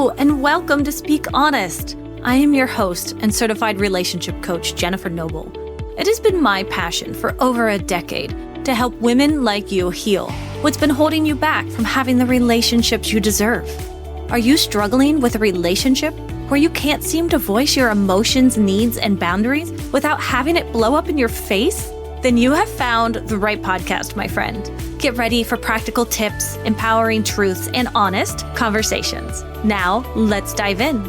Hello, and welcome to Speak Honest. I am your host and certified relationship coach, Jennifer Noble. It has been my passion for over a decade to help women like you heal what's been holding you back from having the relationships you deserve. Are you struggling with a relationship where you can't seem to voice your emotions, needs, and boundaries without having it blow up in your face? Then you have found the right podcast, my friend. Get ready for practical tips, empowering truths, and honest conversations. Now, let's dive in.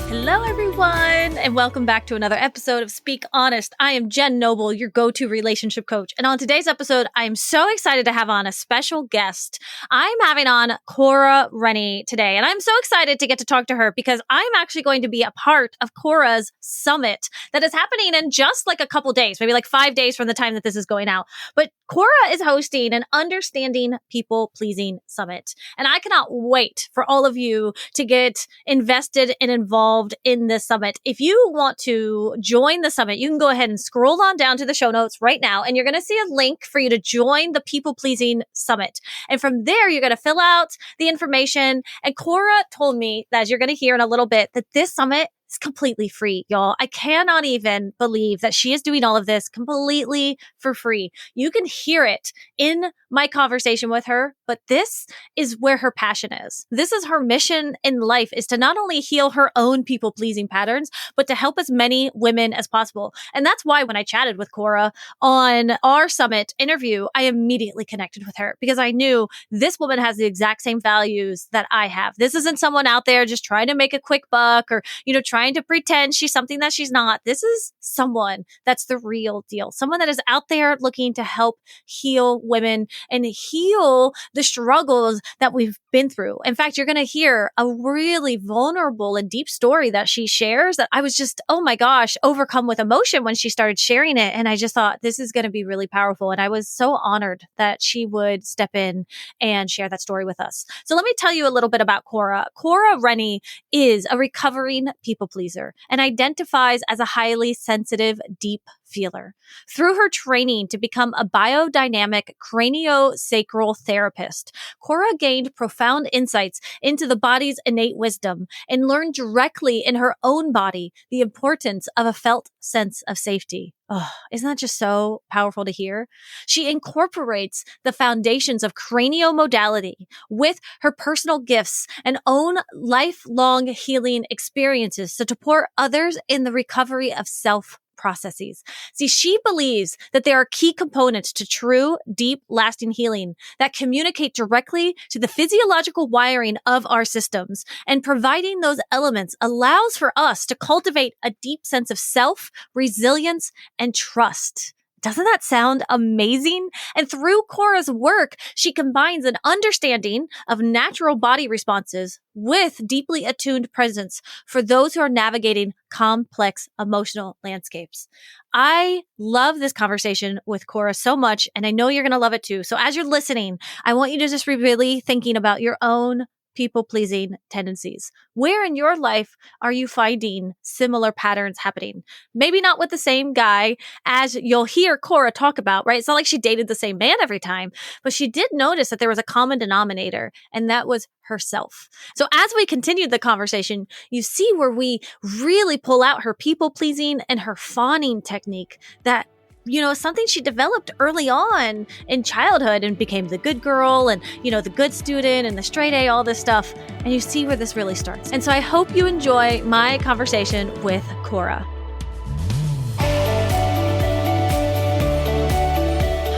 Hello, everyone, and welcome back to another episode of Speak Honest. I am Jen Noble, your go-to relationship coach. And on today's episode, I am so excited to have on a special guest. I'm having on Cora Rennie today, and I'm so excited to get to talk to her because I'm actually going to be a part of Cora's summit that is happening in just like a couple days, maybe like 5 days from the time that this is going out. But Cora is hosting an Understanding People-Pleasing Summit, and I cannot wait for all of you to get invested and involved in this summit. If you want to join the summit, you can go ahead and scroll on down to the show notes right now, and you're going to see a link for you to join the People Pleasing Summit. And from there, you're going to fill out the information. And Cora told me, as you're going to hear in a little bit, that this summit is completely free, y'all. I cannot even believe that she is doing all of this completely for free. You can hear it in my conversation with her, but this is where her passion is. This is her mission in life, is to not only heal her own people-pleasing patterns, but to help as many women as possible. And that's why when I chatted with Cora on our summit interview, I immediately connected with her because I knew this woman has the exact same values that I have. This isn't someone out there just trying to make a quick buck or, trying to pretend she's something that she's not. This is someone that's the real deal. Someone that is out there looking to help heal women and heal the struggles that we've been through. In fact, you're going to hear a really vulnerable and deep story that she shares that I was just, oh my gosh, overcome with emotion when she started sharing it. And I just thought this is going to be really powerful. And I was so honored that she would step in and share that story with us. So let me tell you a little bit about Cora. Cora Rennie is a recovering people pleaser and identifies as a highly sensitive, deep feeler. Through her training to become a biodynamic craniosacral therapist, Cora gained profound insights into the body's innate wisdom and learned directly in her own body the importance of a felt sense of safety. Oh, isn't that just so powerful to hear? She incorporates the foundations of craniomodality with her personal gifts and own lifelong healing experiences to support others in the recovery of self processes. See, she believes that there are key components to true, deep, lasting healing that communicate directly to the physiological wiring of our systems. And providing those elements allows for us to cultivate a deep sense of self, resilience, and trust. Doesn't that sound amazing? And through Cora's work, she combines an understanding of natural body responses with deeply attuned presence for those who are navigating complex emotional landscapes. I love this conversation with Cora so much, and I know you're going to love it too. So as you're listening, I want you to just be really thinking about your own people-pleasing tendencies. Where in your life are you finding similar patterns happening? Maybe not with the same guy, as you'll hear Cora talk about, right? It's not like she dated the same man every time, but she did notice that there was a common denominator, and that was herself. So as we continued the conversation, you see where we really pull out her people-pleasing and her fawning technique that something she developed early on in childhood and became the good girl and, the good student and the straight A, all this stuff. And you see where this really starts. And so I hope you enjoy my conversation with Cora.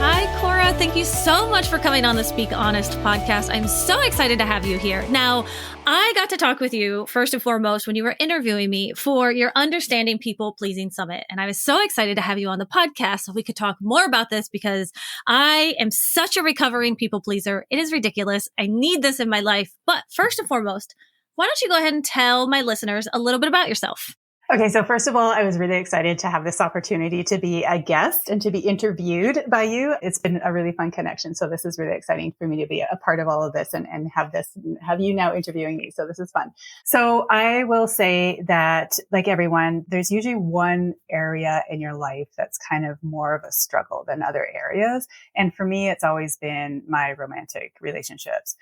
Hi, Cora. Thank you so much for coming on the Speak Honest podcast. I'm so excited to have you here. Now, I got to talk with you first and foremost when you were interviewing me for your Understanding People Pleasing Summit. And I was so excited to have you on the podcast so we could talk more about this because I am such a recovering people pleaser. It is ridiculous. I need this in my life. But first and foremost, why don't you go ahead and tell my listeners a little bit about yourself? Okay, so first of all, I was really excited to have this opportunity to be a guest and to be interviewed by you. It's been a really fun connection. So this is really exciting for me to be a part of all of this and have you now interviewing me. So this is fun. So I will say that, like everyone, there's usually one area in your life that's kind of more of a struggle than other areas. And for me, it's always been my romantic relationships.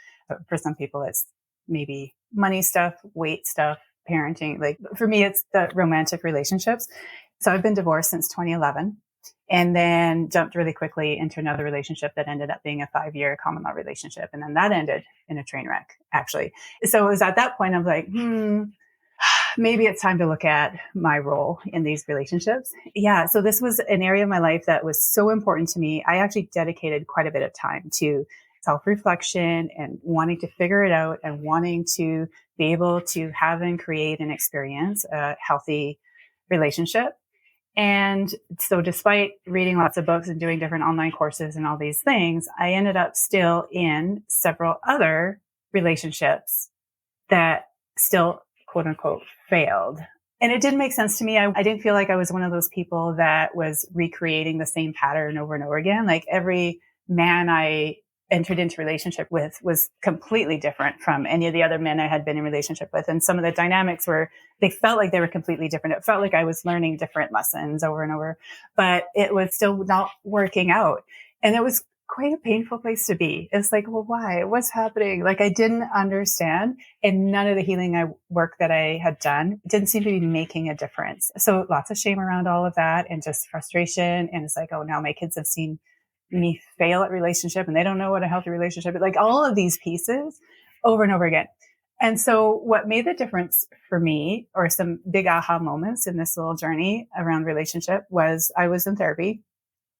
For some people, it's maybe money stuff, weight stuff, parenting. Like for me, it's the romantic relationships. So I've been divorced since 2011 and then jumped really quickly into another relationship that ended up being a 5-year common law relationship. And then that ended in a train wreck, actually. So it was at that point, I'm like, maybe it's time to look at my role in these relationships. Yeah. So this was an area of my life that was so important to me. I actually dedicated quite a bit of time to self-reflection and wanting to figure it out and wanting to be able to have and create and experience a healthy relationship. And so despite reading lots of books and doing different online courses and all these things, I ended up still in several other relationships that still, quote unquote, failed. And it didn't make sense to me. I didn't feel like I was one of those people that was recreating the same pattern over and over again. Like every man I entered into relationship with was completely different from any of the other men I had been in relationship with. And some of the dynamics they felt like they were completely different. It felt like I was learning different lessons over and over, but it was still not working out. And it was quite a painful place to be. It's like, well, why? What's happening? Like I didn't understand, and none of the healing work that I had done didn't seem to be making a difference. So lots of shame around all of that and just frustration. And it's like, oh, now my kids have seen me fail at relationship and they don't know what a healthy relationship is. Like all of these pieces over and over again. And so what made the difference for me, or some big aha moments in this little journey around relationship, was I was in therapy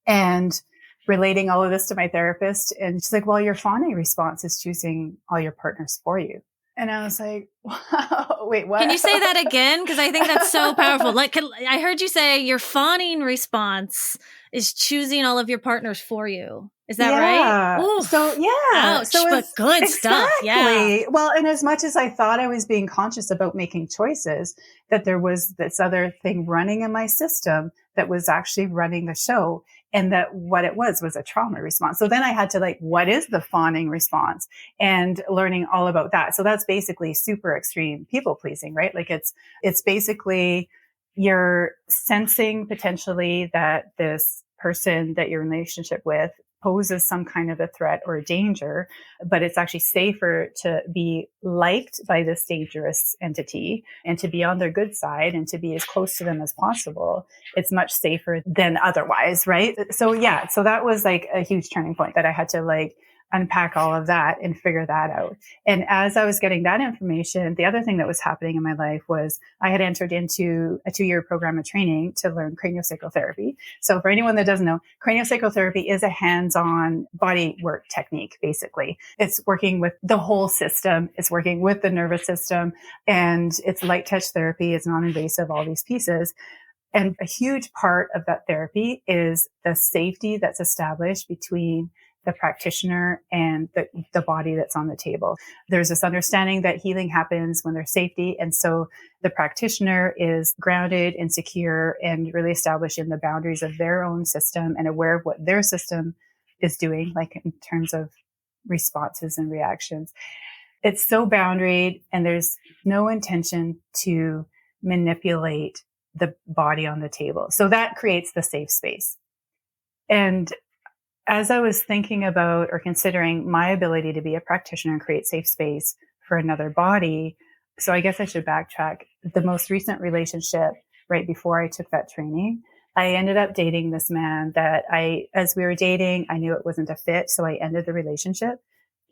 and relating all of this to my therapist. And she's like, well, your fawning response is choosing all your partners for you. And I was like, wow, wait, what? Can you say that again? Because I think that's so powerful. Like, I heard you say your fawning response is choosing all of your partners for you. Is that right? Oof. So yeah. Ouch, but good stuff. Yeah. Well, and as much as I thought I was being conscious about making choices, that there was this other thing running in my system that was actually running the show. And that what it was a trauma response. So then I had to what is the fawning response, and learning all about that. So that's basically super extreme people pleasing, right? Like it's basically you're sensing potentially that this person that you're in a relationship with poses some kind of a threat or a danger, but it's actually safer to be liked by this dangerous entity and to be on their good side and to be as close to them as possible. It's much safer than otherwise, right? So yeah, so that was a huge turning point that I had to unpack all of that and figure that out. And as I was getting that information, the other thing that was happening in my life was I had entered into a 2-year program of training to learn craniosacral therapy. So for anyone that doesn't know, craniosacral therapy is a hands-on body work technique, basically. It's working with the whole system. It's working with the nervous system, and it's light touch therapy. It's non-invasive, all these pieces. And a huge part of that therapy is the safety that's established between the practitioner and the body that's on the table. There's this understanding that healing happens when there's safety. And so the practitioner is grounded and secure and really established in the boundaries of their own system and aware of what their system is doing, in terms of responses and reactions. It's so boundaried, and there's no intention to manipulate the body on the table. So that creates the safe space. And as I was thinking about or considering my ability to be a practitioner and create safe space for another body, so I guess I should backtrack. The most recent relationship, right before I took that training, I ended up dating this man that as we were dating, I knew it wasn't a fit, so I ended the relationship.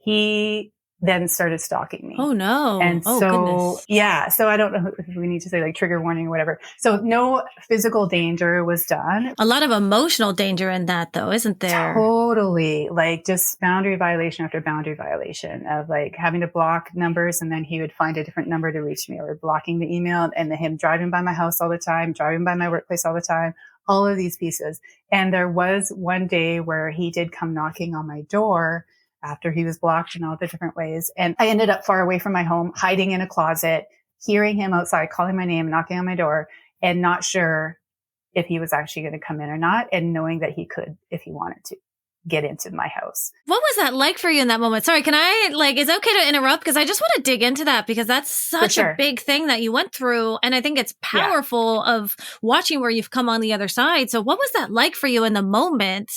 He then started stalking me. Oh no. And goodness. Yeah. So I don't know if we need to say trigger warning or whatever. So no physical danger was done. A lot of emotional danger in that though, isn't there? Totally. Just boundary violation after boundary violation of having to block numbers, and then he would find a different number to reach me, or blocking the email, and him driving by my house all the time, driving by my workplace all the time, all of these pieces. And there was one day where he did come knocking on my door after he was blocked in all the different ways. And I ended up far away from my home, hiding in a closet, hearing him outside, calling my name, knocking on my door, and not sure if he was actually going to come in or not, and knowing that he could, if he wanted to, get into my house. What was that like for you in that moment? Sorry, can I, is it okay to interrupt? Because I just want to dig into that, because that's such a big thing that you went through. And I think it's powerful of watching where you've come on the other side. So what was that like for you in the moment?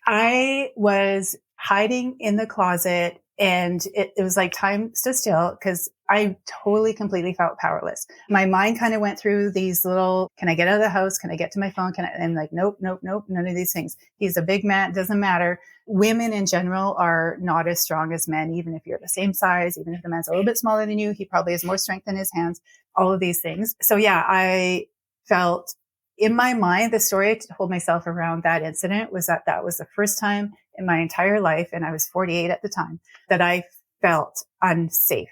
I was hiding in the closet And it was like time stood still because I totally, completely felt powerless. My mind kind of went through these little, can I get out of the house? Can I get to my phone? And like, nope, nope, nope, none of these things. He's a big man. Doesn't matter. Women in general are not as strong as men, even if you're the same size, even if the man's a little bit smaller than you, he probably has more strength in his hands, all of these things. So yeah, I felt in my mind, the story I told myself around that incident was that that was the first time in my entire life, and I was 48 at the time, that I felt unsafe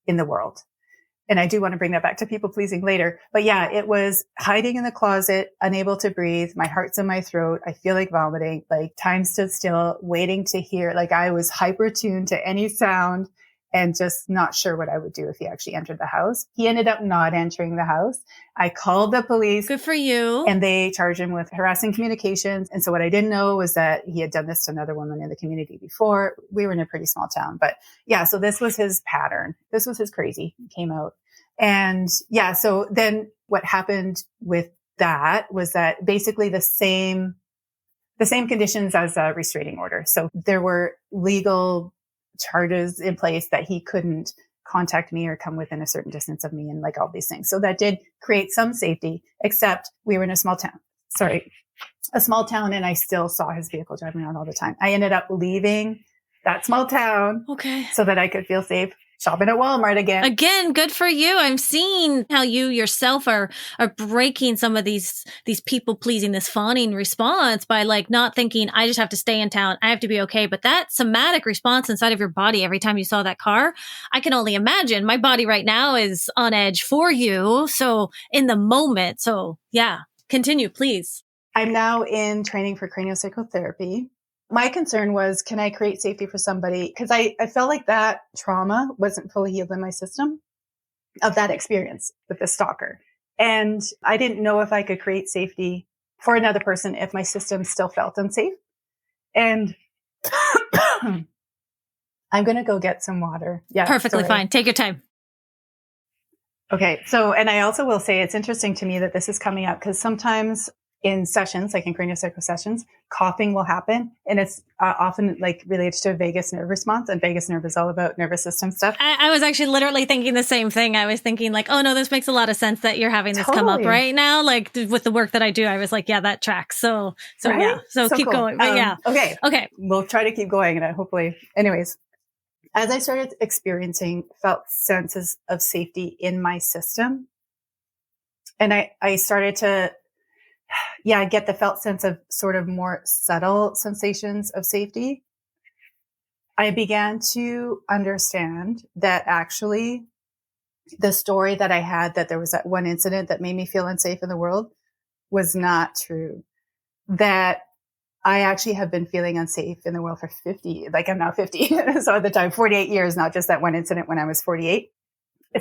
in the world. And I do want to bring that back to people pleasing later. But yeah, it was hiding in the closet, unable to breathe. My heart's in my throat. I feel like vomiting, like time stood still, waiting to hear, like I was hyper tuned to any sound and just not sure what I would do if he actually entered the house. He ended up not entering the house. I called the police. Good for you. And they charged him with harassing communications. And so what I didn't know was that he had done this to another woman in the community before. We were in a pretty small town, but yeah, so this was his pattern. This was his crazy. He came out. And yeah, so then what happened with that was that basically the same conditions as a restraining order. So there were legal charges in place that he couldn't contact me or come within a certain distance of me and like all these things. So that did create some safety, except we were in a small town. And I still saw his vehicle driving around all the time. I ended up leaving that small town so that I could feel safe shopping at Walmart again. Again, good for you. I'm seeing how you yourself are breaking some of these people pleasing, this fawning response by like not thinking, I just have to stay in town. I have to be okay. But that somatic response inside of your body every time you saw that car, I can only imagine. My body right now is on edge for you. So in the moment. So yeah, continue, please. I'm now in training for craniosacral therapy. My concern was, can I create safety for somebody? Because I felt like that trauma wasn't fully healed in my system of that experience with the stalker. And I didn't know if I could create safety for another person if my system still felt unsafe. And I'm going to go get some water. Yeah, perfectly fine. Take your time. Okay. So, and I also will say it's interesting to me that this is coming up because sometimes in sessions, like in craniosacral sessions, coughing will happen. And it's often like related to a vagus nerve response. And vagus nerve is all about nervous system stuff. I was actually literally thinking the same thing. I was thinking like, oh no, this makes a lot of sense that you're having this come up right now. Like with the work that I do, I was like, yeah, that tracks. So right? Yeah. So keep cool. Going. But yeah. Okay. We'll try to keep going. And hopefully, anyways, as I started experiencing felt senses of safety in my system, and I started to get the felt sense of sort of more subtle sensations of safety. I began to understand that actually the story that I had, that there was that one incident that made me feel unsafe in the world, was not true. That I actually have been feeling unsafe in the world for 50, like I'm now 50. So at the time, 48 years, not just that one incident when I was 48.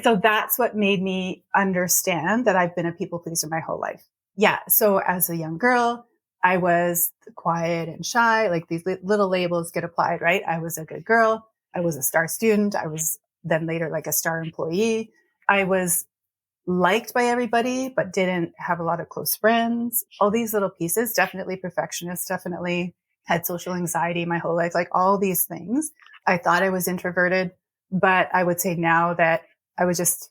So that's what made me understand that I've been a people pleaser my whole life. Yeah. So as a young girl, I was quiet and shy, like these little labels get applied, right? I was a good girl. I was a star student. I was then later like a star employee. I was liked by everybody, but didn't have a lot of close friends. All these little pieces, definitely perfectionist, definitely had social anxiety my whole life, like all these things. I thought I was introverted, but I would say now that I was just,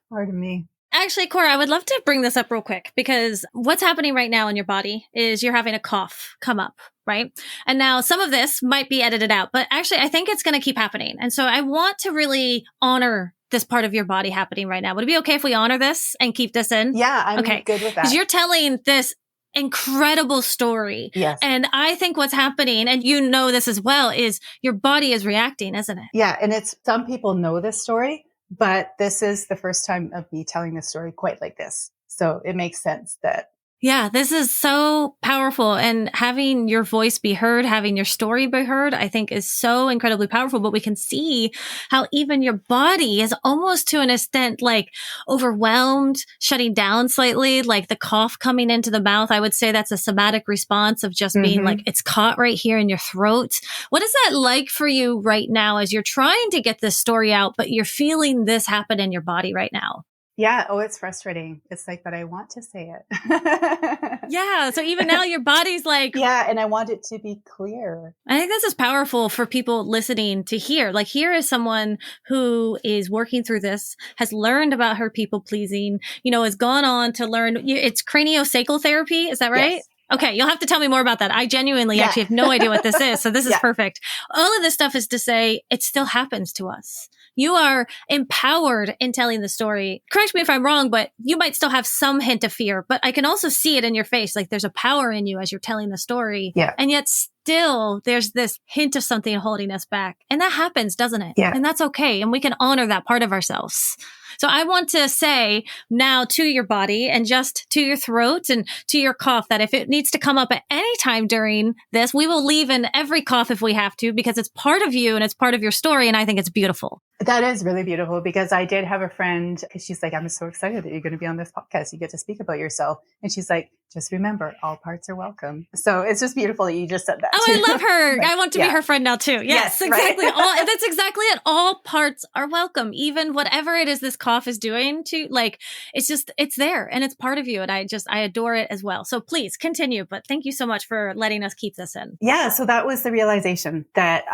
pardon me. Actually, Cora, I would love to bring this up real quick because what's happening right now in your body is you're having a cough come up, right? And now some of this might be edited out, but actually I think it's going to keep happening. And so I want to really honor this part of your body happening right now. Would it be okay if we honor this and keep this in? Yeah, I'm good with that. Because you're telling this incredible story. Yes. And I think what's happening, and you know this as well, is your body is reacting, isn't it? Yeah. And some people know this story, but this is the first time of me telling this story quite like this. So it makes sense that. Yeah, this is so powerful. And having your voice be heard, having your story be heard, I think is so incredibly powerful. But we can see how even your body is almost to an extent like overwhelmed, shutting down slightly, like the cough coming into the mouth. I would say that's a somatic response of just being like, it's caught right here in your throat. What is that like for you right now as you're trying to get this story out, but you're feeling this happen in your body right now? Yeah. Oh, it's frustrating. It's like, but I want to say it. Yeah. So even now your body's like, yeah. And I want it to be clear. I think this is powerful for people listening to hear. Like, here is someone who is working through this, has learned about her people pleasing, has gone on to learn. It's craniosacral therapy. Is that right? Yes. Okay. You'll have to tell me more about that. I genuinely actually have no idea what this is. So this is perfect. All of this stuff is to say it still happens to us. You are empowered in telling the story. Correct me if I'm wrong, but you might still have some hint of fear, but I can also see it in your face. Like, there's a power in you as you're telling the story. Yeah. And yet still there's this hint of something holding us back. And that happens, doesn't it? Yeah. And that's okay. And we can honor that part of ourselves. So I want to say now to your body and just to your throat and to your cough that if it needs to come up at any time during this, we will leave in every cough if we have to, because it's part of you and it's part of your story. And I think it's beautiful. That is really beautiful, because I did have a friend, because she's like, I'm so excited that you're going to be on this podcast. You get to speak about yourself. And she's like, just remember, all parts are welcome. So it's just beautiful that you just said that. Oh, I love her. I want to be her friend now too. Yes, exactly. Right? That's exactly it. All parts are welcome. Even whatever it is this cough is doing to, like, it's there and it's part of you. And I adore it as well. So please continue. But thank you so much for letting us keep this in. Yeah. So that was the realization that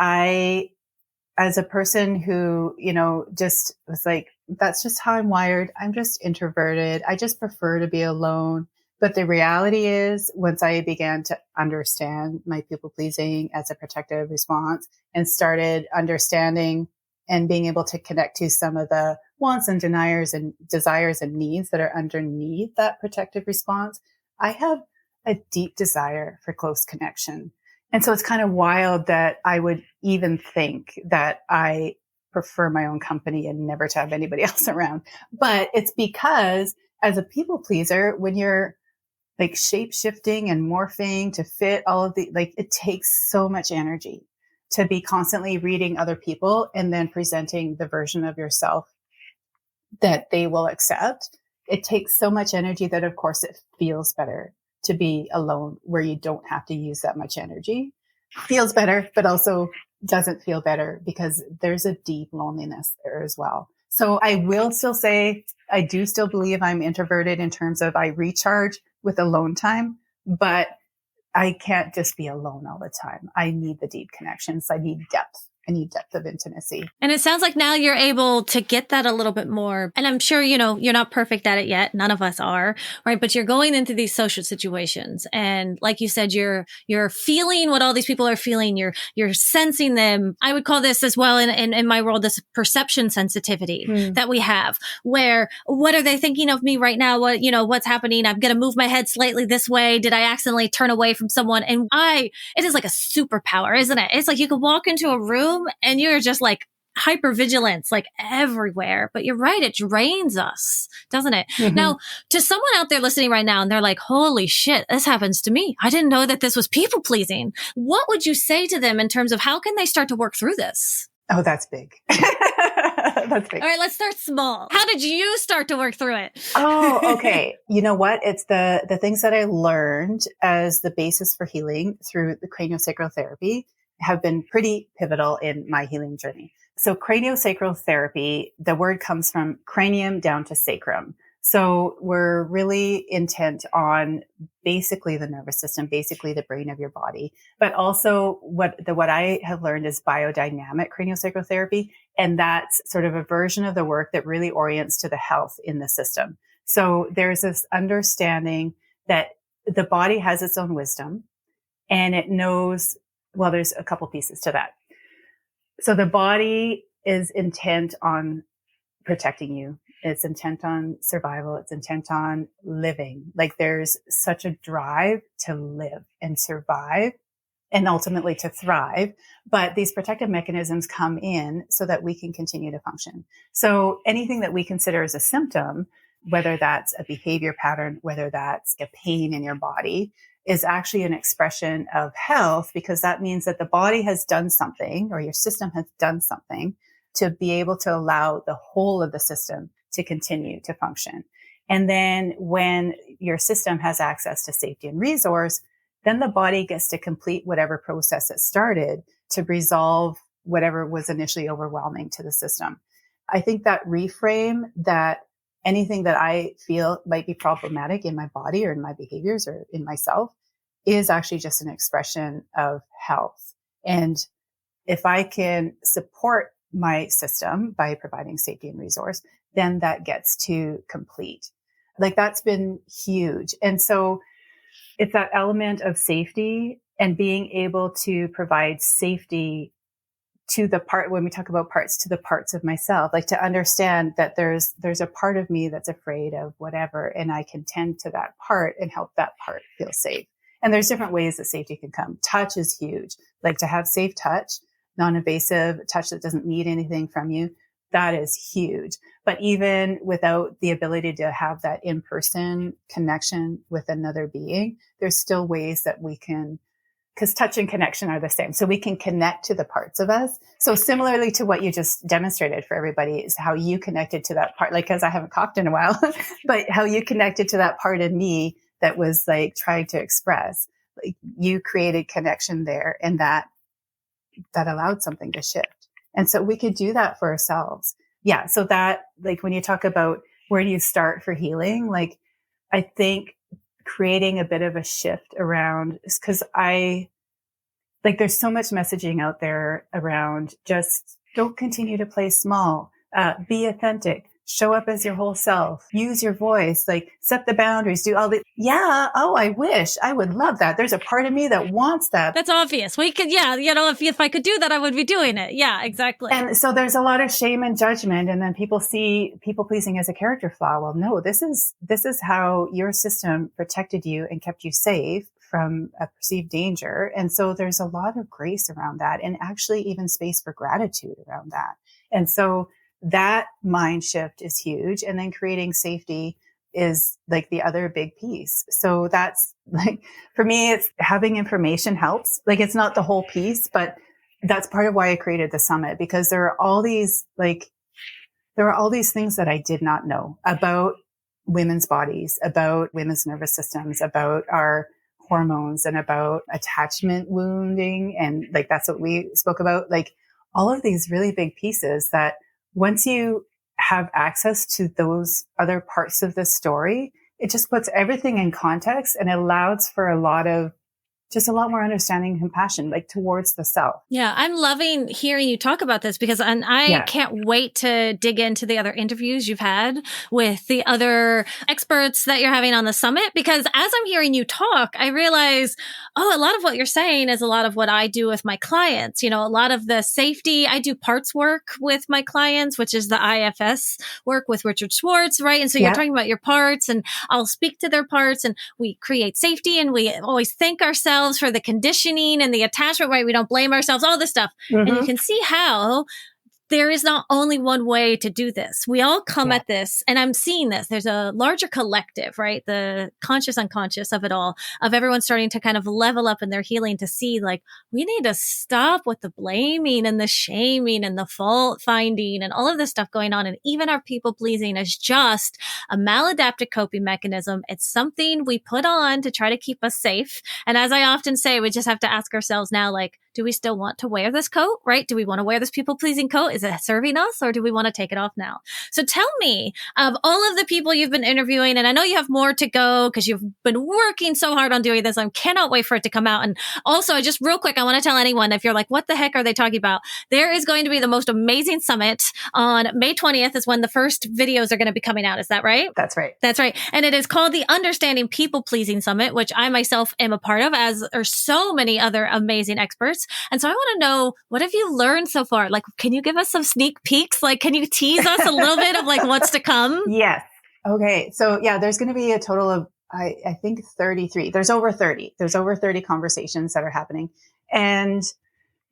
as a person who, just was like, that's just how I'm wired. I'm just introverted. I just prefer to be alone. But the reality is, once I began to understand my people pleasing as a protective response and started understanding and being able to connect to some of the wants and desires and needs that are underneath that protective response, I have a deep desire for close connection. And so it's kind of wild that I would even think that I prefer my own company and never to have anybody else around. But it's because as a people pleaser, when you're like shape shifting and morphing to fit all of it takes so much energy to be constantly reading other people and then presenting the version of yourself that they will accept. It takes so much energy that, of course, it feels better to be alone where you don't have to use that much energy. Feels better, but also doesn't feel better because there's a deep loneliness there as well. So I will still say, I do still believe I'm introverted in terms of I recharge with alone time, but I can't just be alone all the time. I need the deep connections. I need depth. I need depth of intimacy. And it sounds like now you're able to get that a little bit more. And I'm sure, you're not perfect at it yet. None of us are, right? But you're going into these social situations. And like you said, you're feeling what all these people are feeling. You're sensing them. I would call this as well in my world, this perception sensitivity that we have, where what are they thinking of me right now? What's happening? I'm going to move my head slightly this way. Did I accidentally turn away from someone? And it is like a superpower, isn't it? It's like you could walk into a room and you're just like hypervigilance, like everywhere. But you're right. It drains us, doesn't it? Mm-hmm. Now, to someone out there listening right now, and they're like, holy shit, this happens to me. I didn't know that this was people pleasing. What would you say to them in terms of how can they start to work through this? Oh, that's big. That's big. All right, let's start small. How did you start to work through it? Oh, okay. You know what? It's the things that I learned as the basis for healing through the craniosacral therapy have been pretty pivotal in my healing journey. So craniosacral therapy, the word comes from cranium down to sacrum. So we're really intent on basically the nervous system, basically the brain of your body, but also what I have learned is biodynamic craniosacral therapy. And that's sort of a version of the work that really orients to the health in the system. So there's this understanding that the body has its own wisdom and it knows, well, there's a couple pieces to that. So the body is intent on protecting you. It's intent on survival. It's intent on living. Like there's such a drive to live and survive and ultimately to thrive. But these protective mechanisms come in so that we can continue to function. So anything that we consider as a symptom, whether that's a behavior pattern, whether that's a pain in your body, is actually an expression of health, because that means that the body has done something or your system has done something to be able to allow the whole of the system to continue to function. And then when your system has access to safety and resource, then the body gets to complete whatever process it started to resolve whatever was initially overwhelming to the system. I think that reframe, that anything that I feel might be problematic in my body or in my behaviors or in myself is actually just an expression of health. And if I can support my system by providing safety and resource, then that gets to complete. Like that's been huge. And so it's that element of safety and being able to provide safety to the part, when we talk about parts, to the parts of myself, like to understand that there's a part of me that's afraid of whatever, and I can tend to that part and help that part feel safe. And there's different ways that safety can come. Touch is huge. Like to have safe touch, non-invasive touch that doesn't need anything from you. That is huge. But even without the ability to have that in-person connection with another being, there's still ways that we can, because touch and connection are the same. So we can connect to the parts of us. So similarly to what you just demonstrated for everybody is how you connected to that part, like, cause I haven't coughed in a while, but how you connected to that part of me that was like trying to express, like you created connection there, and that allowed something to shift. And so we could do that for ourselves. Yeah. So that, like, when you talk about where do you start for healing, like, I think creating a bit of a shift around, because there's so much messaging out there around just don't continue to play small, be authentic, show up as your whole self, use your voice, like set the boundaries, do all the, yeah. Oh, I wish I would love that. There's a part of me that wants that. That's obvious. We could, yeah, if I could do that, I would be doing it. Yeah, exactly. And so there's a lot of shame and judgment. And then people see people pleasing as a character flaw. Well, no, this is how your system protected you and kept you safe from a perceived danger. And so there's a lot of grace around that, and actually even space for gratitude around that. And so that mind shift is huge. And then creating safety is like the other big piece. So that's like, for me, it's having information helps. Like it's not the whole piece, but that's part of why I created the summit, because there are all these things that I did not know about women's bodies, about women's nervous systems, about our hormones, and about attachment wounding. And like, that's what we spoke about, like all of these really big pieces that once you have access to those other parts of the story, it just puts everything in context and allows for a lot more understanding and compassion, like towards the self. Yeah, I'm loving hearing you talk about this, because I can't wait to dig into the other interviews you've had with the other experts that you're having on the summit. Because as I'm hearing you talk, I realize, a lot of what you're saying is a lot of what I do with my clients. A lot of the safety, I do parts work with my clients, which is the IFS work with Richard Schwartz, right? And so you're talking about your parts, and I'll speak to their parts, and we create safety, and we always thank ourselves for the conditioning and the attachment, right? We don't blame ourselves, all this stuff. Mm-hmm. And you can see how there is not only one way to do this. We all come at this, and I'm seeing this. There's a larger collective, right? The conscious, unconscious of it all, of everyone starting to kind of level up in their healing to see, like, we need to stop with the blaming and the shaming and the fault finding and all of this stuff going on. And even our people pleasing is just a maladaptive coping mechanism. It's something we put on to try to keep us safe. And as I often say, we just have to ask ourselves now, like, do we still want to wear this coat, right? Do we want to wear this people-pleasing coat? Is it serving us, or do we want to take it off now? So tell me, of all of the people you've been interviewing, and I know you have more to go because you've been working so hard on doing this. I cannot wait for it to come out. And also, just real quick, I want to tell anyone, if you're like, what the heck are they talking about? There is going to be the most amazing summit on May 20th is when the first videos are going to be coming out. Is that right? That's right. That's right. And it is called the Understanding People-Pleasing Summit, which I myself am a part of, as are so many other amazing experts. And so I want to know, what have you learned so far? Like, can you give us some sneak peeks? Like, can you tease us a little bit of like what's to come? Yes. Okay. So yeah, there's going to be a total of, I think 33. There's over 30 conversations that are happening. And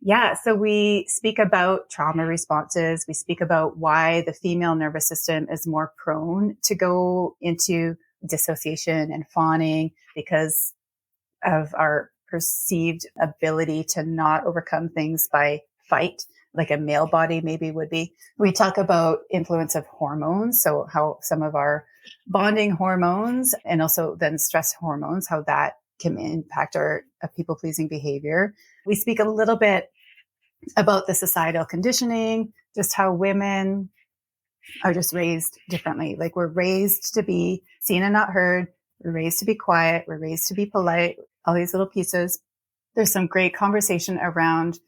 yeah, so we speak about trauma responses. We speak about why the female nervous system is more prone to go into dissociation and fawning because of our perceived ability to not overcome things by fight, like a male body maybe would be. We talk about influence of hormones. So how some of our bonding hormones and also then stress hormones, how that can impact our people-pleasing behavior. We speak a little bit about the societal conditioning, just how women are just raised differently. Like we're raised to be seen and not heard. We're raised to be quiet. We're raised to be polite, all these little pieces. There's some great conversation around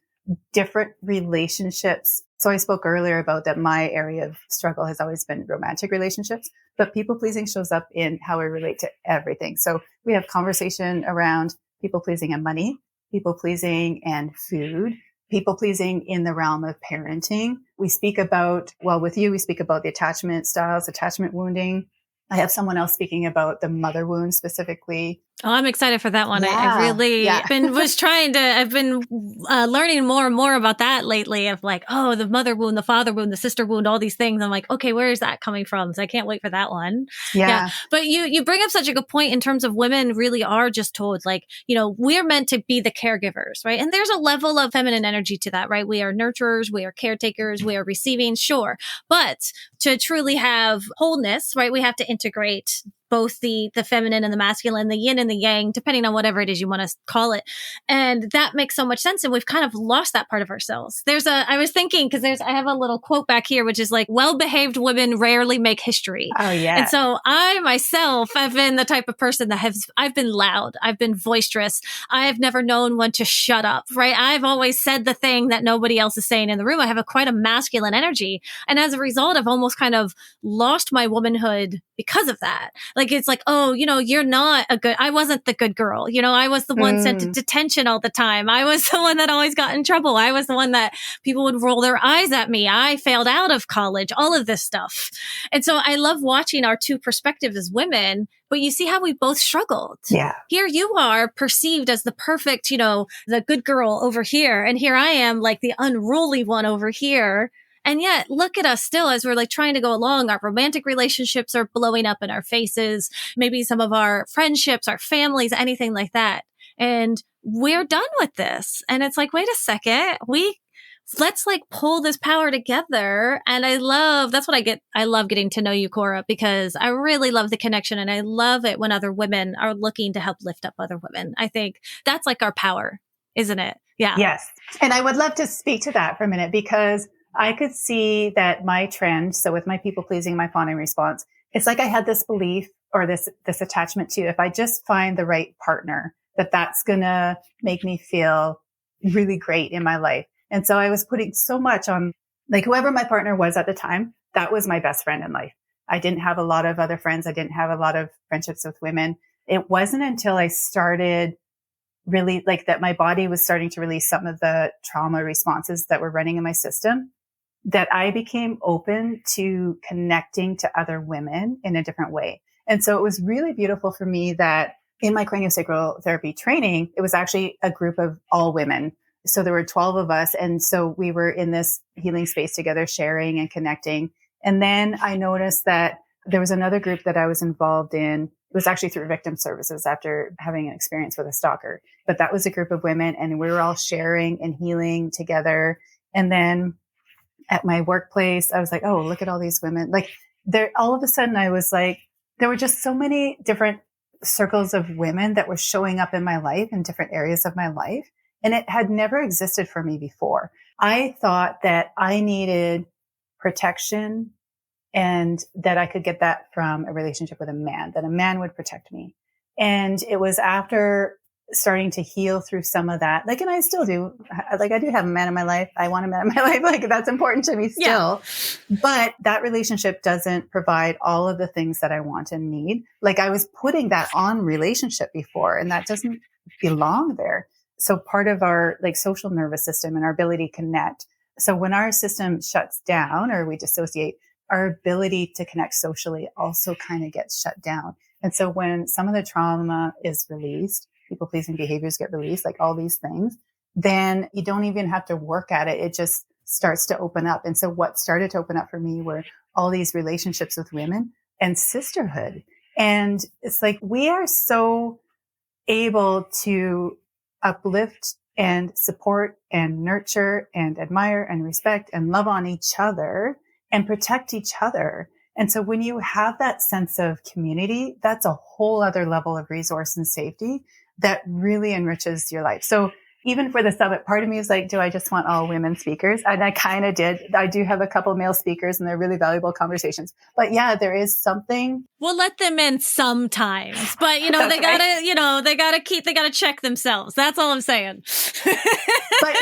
different relationships. So I spoke earlier about that my area of struggle has always been romantic relationships, but people pleasing shows up in how we relate to everything. So we have conversation around people pleasing and money, people pleasing and food, people pleasing in the realm of parenting. We speak about, well, with you, we speak about the attachment styles, attachment wounding. I have someone else speaking about the mother wound specifically. Oh, I'm excited for that one. Yeah, I really yeah. I've been learning more and more about that lately of like, oh, the mother wound, the father wound, the sister wound, all these things. I'm like, okay, where is that coming from? So I can't wait for that one. Yeah. But you bring up such a good point in terms of women really are just told like, we're meant to be the caregivers, right? And there's a level of feminine energy to that, right? We are nurturers, we are caretakers, we are receiving, sure. But to truly have wholeness, right, we have to integrate both the feminine and the masculine, the yin and the yang, depending on whatever it is you want to call it. And that makes so much sense. And we've kind of lost that part of ourselves. I was thinking, because I have a little quote back here, which is like, well-behaved women rarely make history. Oh, yeah. And so I myself have been the type of person that I've been loud. I've been boisterous. I have never known when to shut up, right? I've always said the thing that nobody else is saying in the room. I have quite a masculine energy. And as a result, I've almost kind of lost my womanhood because of that. Like, it's like, oh, I wasn't the good girl. I was the one sent to detention all the time. I was the one that always got in trouble. I was the one that people would roll their eyes at me. I failed out of college, all of this stuff. And so I love watching our two perspectives as women, but you see how we both struggled. Yeah. Here you are perceived as the perfect, the good girl over here. And here I am like the unruly one over here. And yet, look at us still as we're like trying to go along. Our romantic relationships are blowing up in our faces. Maybe some of our friendships, our families, anything like that. And we're done with this. And it's like, wait a second. Let's like pull this power together. And that's what I get. I love getting to know you, Cora, because I really love the connection. And I love it when other women are looking to help lift up other women. I think that's like our power, isn't it? Yeah. Yes. And I would love to speak to that for a minute, because I could see that my trend, so with my people pleasing, my fawning response, it's like I had this belief or this attachment to, if I just find the right partner, that's going to make me feel really great in my life. And so I was putting so much on, like, whoever my partner was at the time, that was my best friend in life. I didn't have a lot of other friends. I didn't have a lot of friendships with women. It wasn't until I started really, like, that my body was starting to release some of the trauma responses that were running in my system, that I became open to connecting to other women in a different way. And so it was really beautiful for me that in my craniosacral therapy training, it was actually a group of all women. So there were 12 of us. And so we were in this healing space together, sharing and connecting. And then I noticed that there was another group that I was involved in. It was actually through victim services after having an experience with a stalker. But that was a group of women, and we were all sharing and healing together. And then at my workplace, I was like, oh, look at all these women. Like, all of a sudden I was like, there were just so many different circles of women that were showing up in my life in different areas of my life. And it had never existed for me before. I thought that I needed protection and that I could get that from a relationship with a man, that a man would protect me. And it was after starting to heal through some of that. Like, and I still do. Like, I do have a man in my life. I want a man in my life. Like, that's important to me still. Yeah. But that relationship doesn't provide all of the things that I want and need. Like, I was putting that on relationship before, and that doesn't belong there. So part of our like social nervous system and our ability to connect. So when our system shuts down or we dissociate, our ability to connect socially also kind of gets shut down. And so when some of the trauma is released, people pleasing behaviors get released, like all these things, then you don't even have to work at it. It just starts to open up. And so what started to open up for me were all these relationships with women and sisterhood. And it's like, we are so able to uplift and support and nurture and admire and respect and love on each other and protect each other. And so when you have that sense of community, that's a whole other level of resource and safety that really enriches your life. So even for the summit, part of me is like, do I just want all women speakers? And I kind of did. I do have a couple male speakers and they're really valuable conversations. But yeah, there is something. We'll let them in sometimes, but they gotta check themselves. That's all I'm saying. But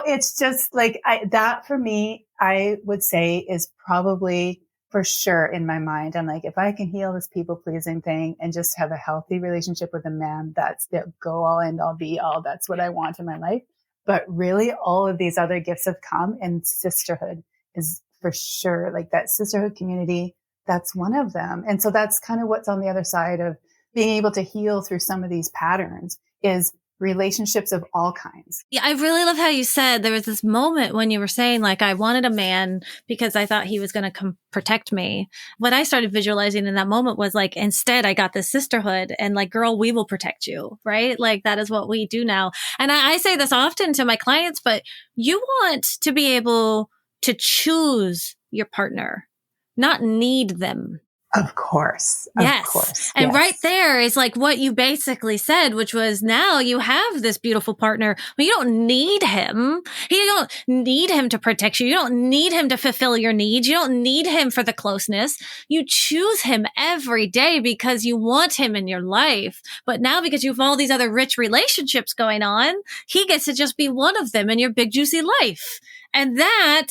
it's just like that for me, I would say is probably for sure in my mind. I'm like, if I can heal this people pleasing thing and just have a healthy relationship with a man, that's the go all end all be all. That's what I want in my life. But really all of these other gifts have come, and sisterhood is for sure, like that sisterhood community. That's one of them. And so that's kind of what's on the other side of being able to heal through some of these patterns is relationships of all kinds. Yeah, I really love how you said there was this moment when you were saying, like, I wanted a man because I thought he was going to come protect me. What I started visualizing in that moment was like, instead, I got this sisterhood and like, girl, we will protect you, right? Like, that is what we do now. And I say this often to my clients, but you want to be able to choose your partner, not need them. Of course. Yes. Of course. And yes. right there is like what you basically said, which was now you have this beautiful partner, but you don't need him. You don't need him to protect you. You don't need him to fulfill your needs. You don't need him for the closeness. You choose him every day because you want him in your life. But now because you have all these other rich relationships going on, he gets to just be one of them in your big juicy life. And that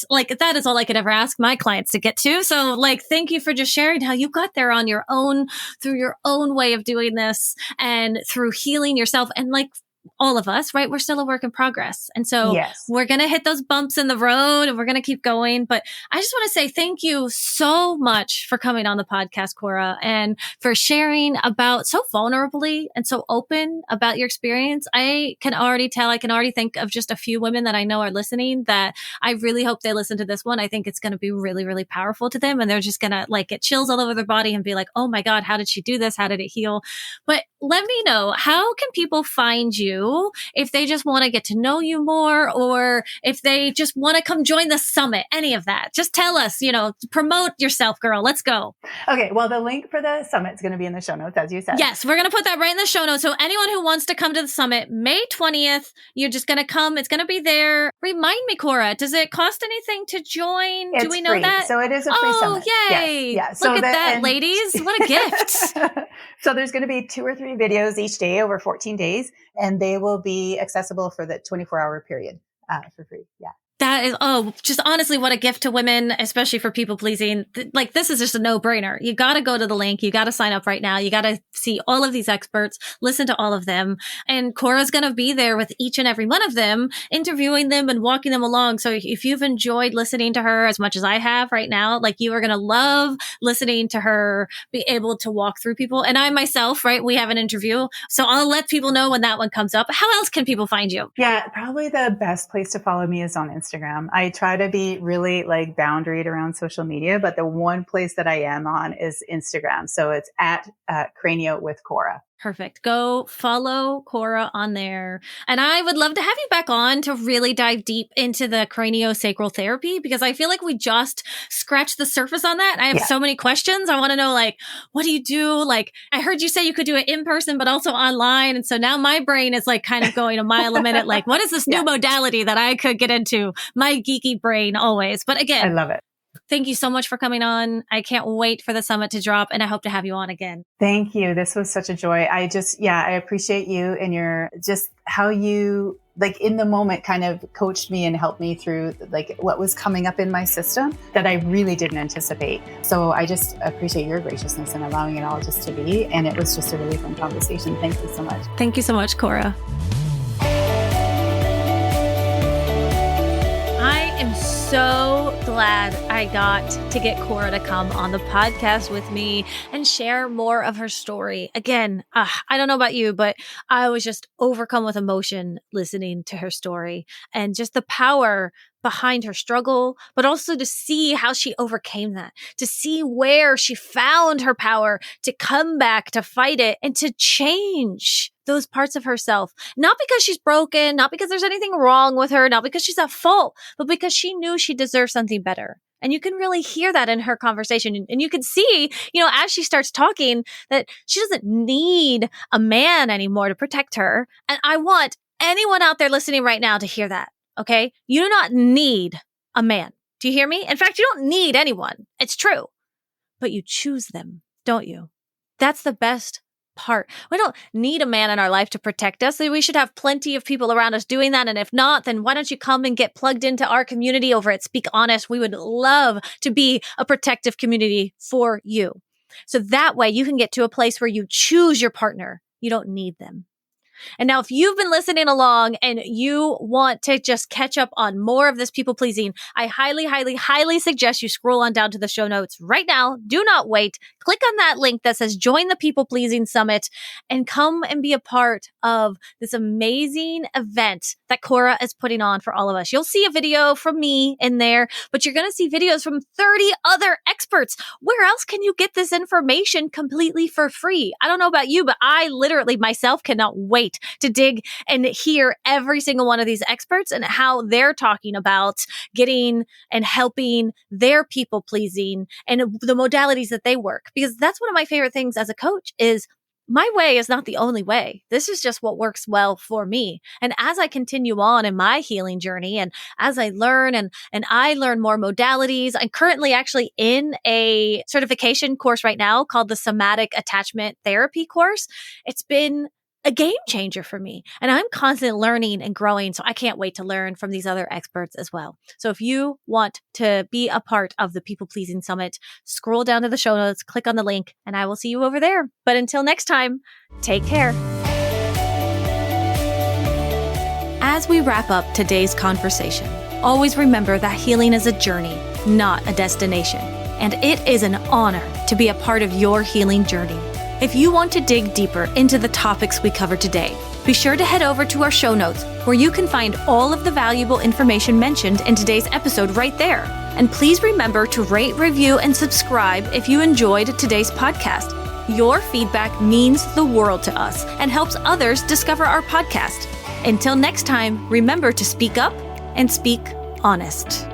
is all I could ever ask my clients to get to. So like, thank you for just sharing how you got there on your own, through your own way of doing this and through healing yourself. And like all of us, right? We're still a work in progress. And so We're going to hit those bumps in the road and we're going to keep going. But I just want to say thank you so much for coming on the podcast, Cora, and for sharing about so vulnerably and so open about your experience. I can already think of just a few women that I know are listening that I really hope they listen to this one. I think it's going to be really, really powerful to them. And they're just going to like get chills all over their body and be like, oh my God, how did she do this? How did it heal? But let me know, how can people find you if they just want to get to know you more, or if they just want to come join the summit, any of that? Just tell us, promote yourself, girl. Let's go. Okay. Well, the link for the summit is going to be in the show notes, as you said. Yes, we're going to put that right in the show notes. So anyone who wants to come to the summit, May 20th, you're just going to come. It's going to be there. Remind me, Cora, does it cost anything to join? It's Do we know free. that? So it is a free summit. Oh, yay. Yes. Look at that, ladies. What a gift. So there's going to be 2 or 3 videos each day over 14 days, and they will be accessible for the 24-hour period for free. Yeah. That is, just honestly, what a gift to women, especially for people pleasing. Like, this is just a no-brainer. You got to go to the link. You got to sign up right now. You got to see all of these experts, listen to all of them. And Cora's going to be there with each and every one of them, interviewing them and walking them along. So if you've enjoyed listening to her as much as I have right now, like, you are going to love listening to her be able to walk through people. And I myself, right, we have an interview. So I'll let people know when that one comes up. How else can people find you? Yeah, probably the best place to follow me is on Instagram. I try to be really like boundaried around social media, but the one place that I am on is Instagram. So it's at Cranio with Cora. Perfect. Go follow Cora on there. And I would love to have you back on to really dive deep into the craniosacral therapy, because I feel like we just scratched the surface on that. I have so many questions. I want to know, like, what do you do? Like, I heard you say you could do it in person, but also online. And so now my brain is like kind of going a mile a minute. Like, what is this new modality that I could get into? My geeky brain always. But again, I love it. Thank you so much for coming on. I can't wait for the summit to drop, and I hope to have you on again. Thank you. This was such a joy. I appreciate you and your just how you like in the moment kind of coached me and helped me through like what was coming up in my system that I really didn't anticipate. So I just appreciate your graciousness and allowing it all just to be. And it was just a really fun conversation. Thank you so much. Thank you so much, Cora. I am so glad I got to get Cora to come on the podcast with me and share more of her story. Again, I don't know about you, but I was just overcome with emotion listening to her story and just the power behind her struggle, but also to see how she overcame that, to see where she found her power to come back, to fight it, and to change those parts of herself. Not because she's broken, not because there's anything wrong with her, not because she's at fault, but because she knew she deserved something better. And you can really hear that in her conversation. And you can see, as she starts talking, that she doesn't need a man anymore to protect her. And I want anyone out there listening right now to hear that, okay? You do not need a man. Do you hear me? In fact, you don't need anyone. It's true. But you choose them, don't you? That's the best part. We don't need a man in our life to protect us. We should have plenty of people around us doing that. And if not, then why don't you come and get plugged into our community over at Speak Honest? We would love to be a protective community for you. So that way you can get to a place where you choose your partner. You don't need them. And now if you've been listening along and you want to just catch up on more of this people pleasing, I highly, highly, highly suggest you scroll on down to the show notes right now. Do not wait. Click on that link that says join the People Pleasing Summit and come and be a part of this amazing event that Cora is putting on for all of us. You'll see a video from me in there, but you're going to see videos from 30 other experts. Where else can you get this information completely for free? I don't know about you, but I literally myself cannot wait to dig and hear every single one of these experts and how they're talking about getting and helping their people pleasing and the modalities that they work. Because that's one of my favorite things as a coach is my way is not the only way. This is just what works well for me. And as I continue on in my healing journey and as I learn and I learn more modalities, I'm currently actually in a certification course right now called the Somatic Attachment Therapy course. It's been a game changer for me. And I'm constantly learning and growing. So I can't wait to learn from these other experts as well. So if you want to be a part of the People Pleasing Summit, scroll down to the show notes, click on the link, and I will see you over there. But until next time, take care. As we wrap up today's conversation, always remember that healing is a journey, not a destination. And it is an honor to be a part of your healing journey. If you want to dig deeper into the topics we covered today, be sure to head over to our show notes where you can find all of the valuable information mentioned in today's episode right there. And please remember to rate, review, and subscribe if you enjoyed today's podcast. Your feedback means the world to us and helps others discover our podcast. Until next time, remember to speak up and speak honest.